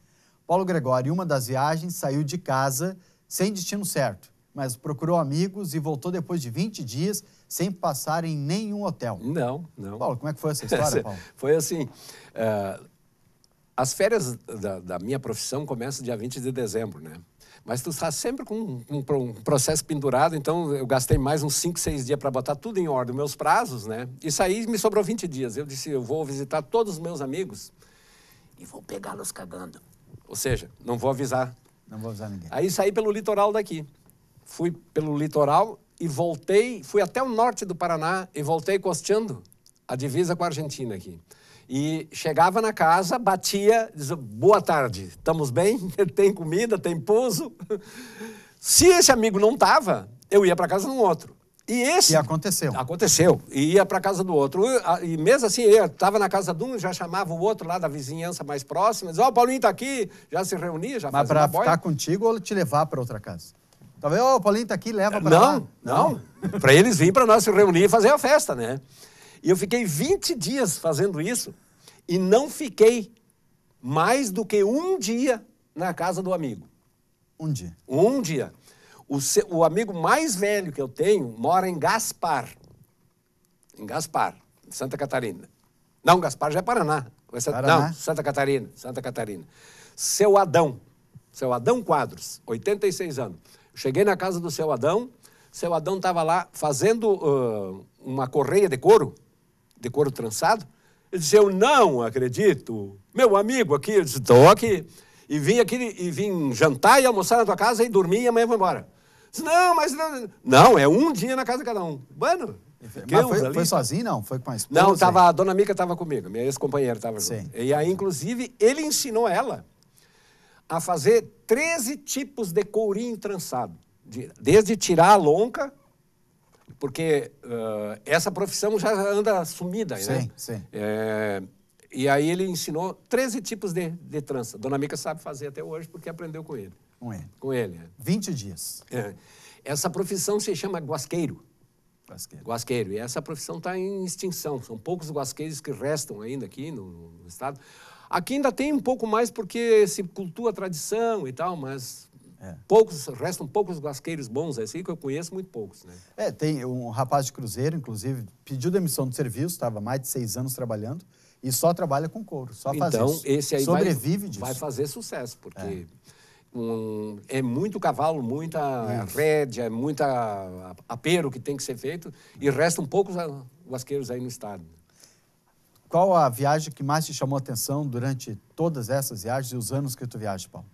Paulo Gregori, uma das viagens, saiu de casa sem destino certo, mas procurou amigos e voltou depois de 20 dias sem passar em nenhum hotel. Não. Paulo, como é que foi essa história, Paulo? Foi assim, as férias da minha profissão começam dia 20 de dezembro, né? Mas tu está sempre com um processo pendurado, então eu gastei mais uns 5, 6 dias para botar tudo em ordem, meus prazos, né? Isso aí me sobrou 20 dias. Eu disse, eu vou visitar todos os meus amigos e vou pegá-los cagando. Ou seja, não vou avisar. Não vou avisar ninguém. Aí saí pelo litoral daqui. Fui pelo litoral e voltei, fui até o norte do Paraná e voltei costeando a divisa com a Argentina aqui. E chegava na casa, batia, dizia, boa tarde, estamos bem? Tem comida, tem pouso? Se esse amigo não estava, eu ia para casa de um outro. E aconteceu. Aconteceu. E ia para casa do outro. E mesmo assim, eu estava na casa de um, já chamava o outro lá da vizinhança mais próxima, dizia, ó, o Paulinho está aqui, já se reunia, já fazia uma boia. Mas para ficar contigo ou te levar para outra casa? Talvez, ó, o Paulinho está aqui, leva para lá. Não. Para eles virem para nós se reunir e fazer a festa, né? E eu fiquei 20 dias fazendo isso e não fiquei mais do que um dia na casa do amigo. Um dia? Um dia. O amigo mais velho que eu tenho mora em Gaspar. Em Gaspar, Santa Catarina. Não, Gaspar já é Paraná. Não, Santa Catarina. Seu Adão Quadros, 86 anos. Cheguei na casa do seu Adão estava lá fazendo uma correia de couro trançado. Ele disse, eu não acredito. Meu amigo aqui, eu disse, estou aqui. E vim jantar e almoçar na tua casa e dormir e amanhã vou embora. Disse, não, mas... Não, é um dia na casa de cada um. Bueno... Mas foi sozinho, não? Foi com a esposa? Não, a dona Mica estava comigo, minha ex-companheira estava junto. E aí, inclusive, ele ensinou ela a fazer 13 tipos de courinho trançado. Desde tirar a lonca, porque essa profissão já anda sumida, né? Sim. E aí ele ensinou 13 tipos de trança. Dona Mica sabe fazer até hoje porque aprendeu com ele. Com ele. 20 dias. Essa profissão se chama guasqueiro. Guasqueiro. E essa profissão está em extinção. São poucos guasqueiros que restam ainda aqui no estado. Aqui ainda tem um pouco mais porque se cultua a tradição e tal, mas restam poucos guasqueiros bons, assim que eu conheço, muito poucos, né? Tem um rapaz de cruzeiro, inclusive, pediu demissão do serviço, estava mais de 6 anos trabalhando e só trabalha com couro, só faz isso. Então, esse aí sobrevive disso. Vai fazer sucesso, porque é muito cavalo, muita rédea, muita apero que tem que ser feito e restam poucos guasqueiros aí no estado. Qual a viagem que mais te chamou a atenção durante todas essas viagens e os anos que tu viajas, Paulo?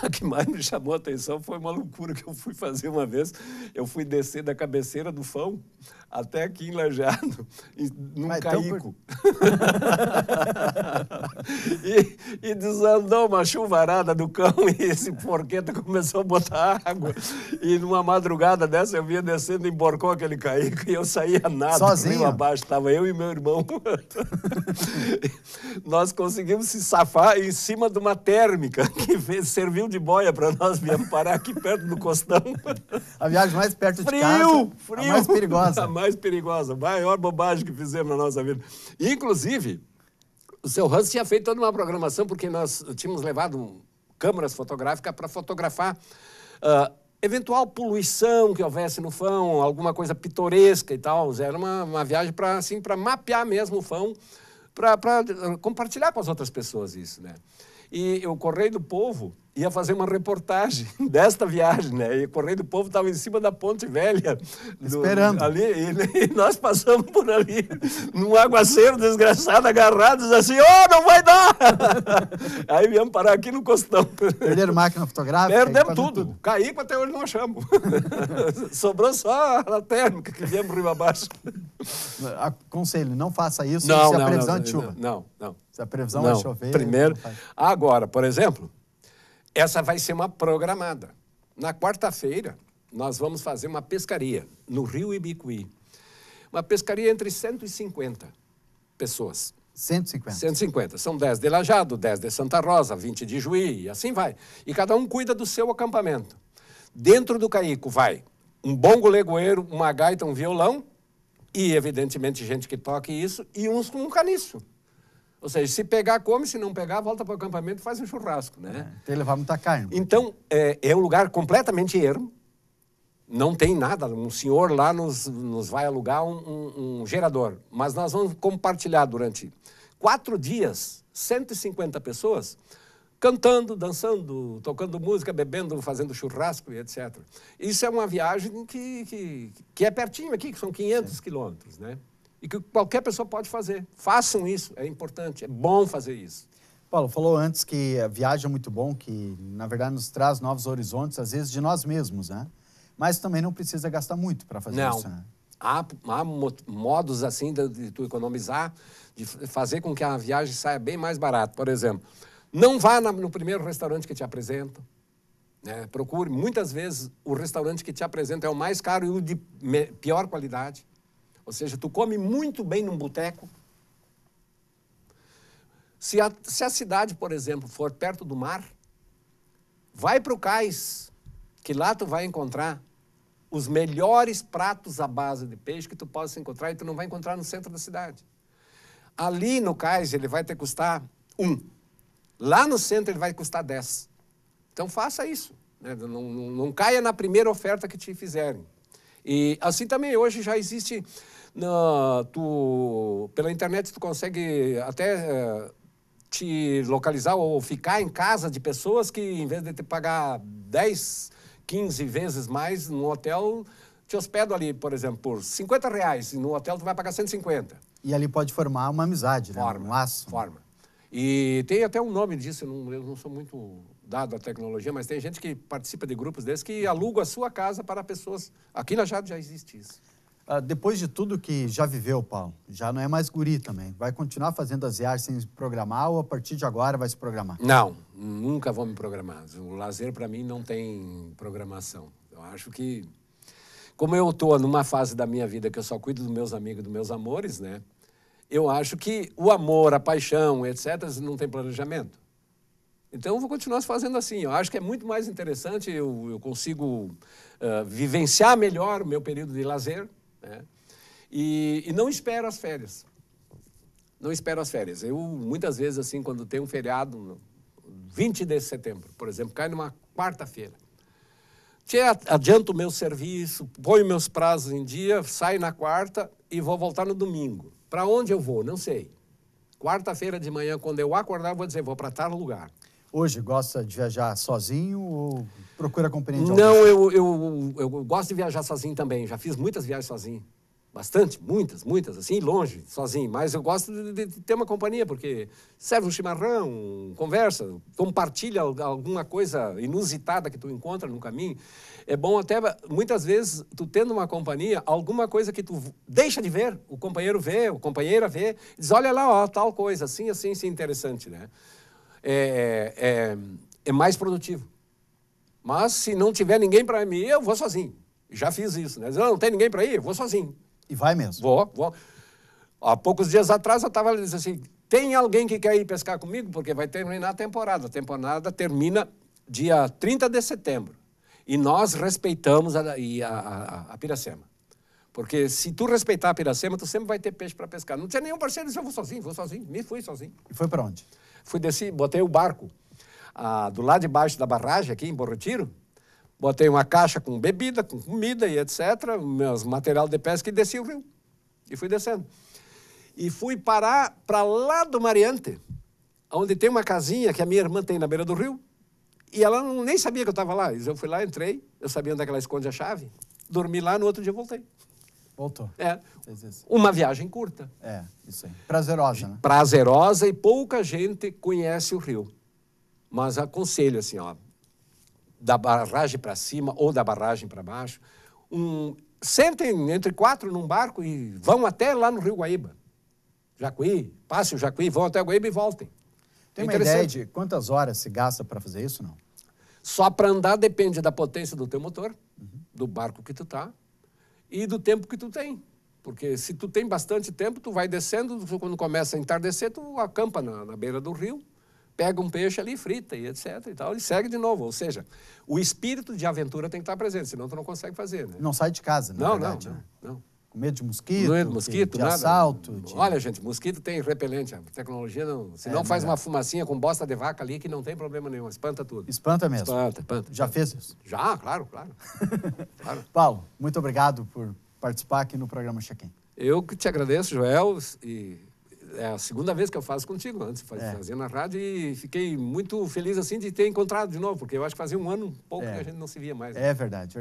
A que mais me chamou a atenção foi uma loucura que eu fui fazer uma vez. Eu fui descer da cabeceira do Fão até aqui em Lajeado, num caico. E desandou uma chuvarada do cão e esse porqueta começou a botar água. E numa madrugada dessa eu vinha descendo, emborcou aquele caico e eu saía nada. Sozinho? Abaixo, estava eu e meu irmão. Nós conseguimos se safar em cima de uma térmica que serviu de boia para nós viemos parar aqui perto do Costão. A viagem mais perto de casa, frio, a mais perigosa. A mais perigosa, a maior bobagem que fizemos na nossa vida. Inclusive, o seu Hans tinha feito toda uma programação, porque nós tínhamos levado câmeras fotográficas para fotografar eventual poluição que houvesse no Fão, alguma coisa pitoresca e tal. Era uma viagem para assim, para mapear mesmo o Fão, para compartilhar com as outras pessoas isso, né? E o Correio do Povo ia fazer uma reportagem desta viagem, né? E o Correio do Povo estava em cima da Ponte Velha. Esperando. Ali, e nós passamos por ali, num aguaceiro desgraçado, agarrados assim, não vai dar! Aí viemos parar aqui no Costão. Perderam máquina fotográfica? Perdemos tudo. Caí até hoje não achamos. Sobrou só a térmica que viemos rio abaixo. Aconselho, não faça isso se Não, a previsão é de chuva. Não. Se a previsão é chover... Primeiro, agora, por exemplo, essa vai ser uma programada. Na quarta-feira, nós vamos fazer uma pescaria no Rio Ibicuí. Uma pescaria entre 150 pessoas. 150? 150. São 10 de Lajado, 10 de Santa Rosa, 20 de Juí, e assim vai. E cada um cuida do seu acampamento. Dentro do caico vai um bongo legoeiro, uma gaita, um violão, e, evidentemente, gente que toque isso, e uns com um caniço. Ou seja, se pegar, come, se não pegar, volta para o acampamento e faz um churrasco, né? Tem que levar muita carne. Então, é um lugar completamente ermo, não tem nada, um senhor lá nos vai alugar um gerador, mas nós vamos compartilhar durante 4 dias, 150 pessoas, cantando, dançando, tocando música, bebendo, fazendo churrasco e etc. Isso é uma viagem que é pertinho aqui, que são 500 quilômetros, né? E que qualquer pessoa pode fazer. Façam isso, é importante, é bom fazer isso. Paulo, falou antes que a viagem é muito bom, que na verdade nos traz novos horizontes, às vezes de nós mesmos, né? Mas também não precisa gastar muito para fazer isso, né? Há modos assim de tu economizar, de fazer com que a viagem saia bem mais barata. Por exemplo, não vá no primeiro restaurante que te apresentam. Né? Procure, muitas vezes, o restaurante que te apresenta é o mais caro e o de pior qualidade. Ou seja, tu come muito bem num boteco. Se a cidade, por exemplo, for perto do mar, vai para o cais, que lá tu vai encontrar os melhores pratos à base de peixe que tu possa encontrar e tu não vai encontrar no centro da cidade. Ali no cais ele vai te custar 1. Lá no centro ele vai custar 10. Então faça isso. Né? Não caia na primeira oferta que te fizerem. E assim também hoje já existe, pela internet tu consegue até te localizar ou ficar em casa de pessoas que em vez de te pagar 10, 15 vezes mais no hotel, te hospedam ali, por exemplo, por R$50 e no hotel tu vai pagar 150. E ali pode formar uma amizade, né? Um laço. Forma. E tem até um nome disso, eu não sou muito dado à tecnologia, mas tem gente que participa de grupos desses que alugam a sua casa para pessoas. Aqui na Jade já existe isso. Depois de tudo que já viveu, Paulo, já não é mais guri também. Vai continuar fazendo as viagens sem se programar ou a partir de agora vai se programar? Não, nunca vou me programar. O lazer para mim não tem programação. Eu acho que, como eu estou numa fase da minha vida que eu só cuido dos meus amigos, dos meus amores, né? Eu acho que o amor, a paixão, etc., não tem planejamento. Então, eu vou continuar fazendo assim. Eu acho que é muito mais interessante, eu consigo vivenciar melhor o meu período de lazer, né? E não espero as férias. Não espero as férias. Eu, muitas vezes, assim, quando tem um feriado, 20 de setembro, por exemplo, cai numa quarta-feira. Adianto o meu serviço, ponho meus prazos em dia, saio na quarta e vou voltar no domingo. Para onde eu vou? Não sei. Quarta-feira de manhã, quando eu acordar, eu vou dizer, vou para tal lugar. Hoje, gosta de viajar sozinho ou procura companhia de alguém? Não, eu gosto de viajar sozinho também. Já fiz muitas viagens sozinho. Bastante, muitas, assim, longe, sozinho. Mas eu gosto de ter uma companhia, porque serve um chimarrão, conversa, compartilha alguma coisa inusitada que tu encontra no caminho. É bom até, muitas vezes, tu tendo uma companhia, alguma coisa que tu deixa de ver, o companheiro vê, a companheira vê, diz, olha lá, ó, tal coisa, assim, interessante, né? É mais produtivo. Mas se não tiver ninguém para mim, eu vou sozinho. Já fiz isso, né? Não tem ninguém para ir, eu vou sozinho. E vai mesmo? Vou. Há poucos dias atrás eu estava dizendo assim, tem alguém que quer ir pescar comigo? Porque vai terminar a temporada. A temporada termina dia 30 de setembro. E nós respeitamos a Piracema. Porque se tu respeitar a Piracema, tu sempre vai ter peixe para pescar. Não tinha nenhum parceiro, eu vou sozinho. Me fui sozinho. E foi para onde? Botei o barco do lado de baixo da barragem, aqui em Bom Retiro, botei uma caixa com bebida, com comida e etc., meus material de pesca e desci o rio. E fui descendo. E fui parar para lá do Mariante, onde tem uma casinha que a minha irmã tem na beira do rio, e ela nem sabia que eu estava lá. Eu fui lá, entrei, eu sabia onde é que ela esconde a chave, dormi lá, no outro dia voltei. Voltou. É. Uma viagem curta. É, isso aí. Prazerosa, né? Prazerosa, e pouca gente conhece o rio. Mas aconselho assim, ó, da barragem para cima ou da barragem para baixo, sentem entre 4 num barco e vão até lá no Rio Guaíba. Jacuí, passe o Jacuí, vão até o Guaíba e voltem. Tem uma ideia de quantas horas se gasta para fazer isso, não? Só para andar depende da potência do teu motor, do barco que tu tá e do tempo que tu tem. Porque se tu tem bastante tempo, tu vai descendo, quando começa a entardecer, tu acampa na beira do rio, pega um peixe ali, frita e etc. e tal, e segue de novo. Ou seja, o espírito de aventura tem que estar presente, senão tu não consegue fazer, né? Não sai de casa, na verdade, não. Com medo de mosquito, Não é de mosquito, de nada. assalto. Olha, gente, mosquito tem repelente. A tecnologia não... Se não faz uma fumacinha com bosta de vaca ali, que não tem problema nenhum. Espanta tudo. Espanta mesmo. Espanta. Já fez isso? Já, claro. Claro. Paulo, muito obrigado por participar aqui no programa Check-in. Eu que te agradeço, Joel, e é a segunda vez que eu faço contigo, antes fazia na rádio, e fiquei muito feliz assim de ter encontrado de novo, porque eu acho que fazia um ano pouco que a gente não se via mais. Né? É verdade.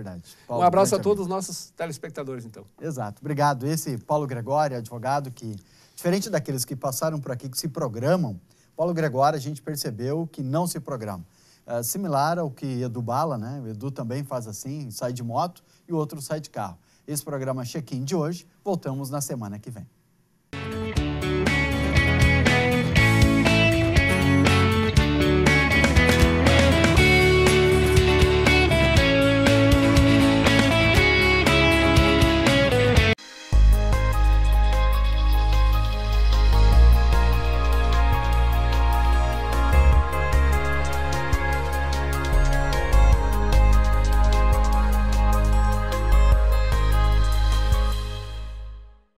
Paulo, um abraço a todos os nossos telespectadores, então. Exato, obrigado. Esse Paulo Gregório, advogado que, diferente daqueles que passaram por aqui, que se programam, Paulo Gregório a gente percebeu que não se programa. Similar ao que Edu Bala, né? O Edu também faz assim, sai de moto e o outro sai de carro. Esse programa Check-in de hoje, voltamos na semana que vem.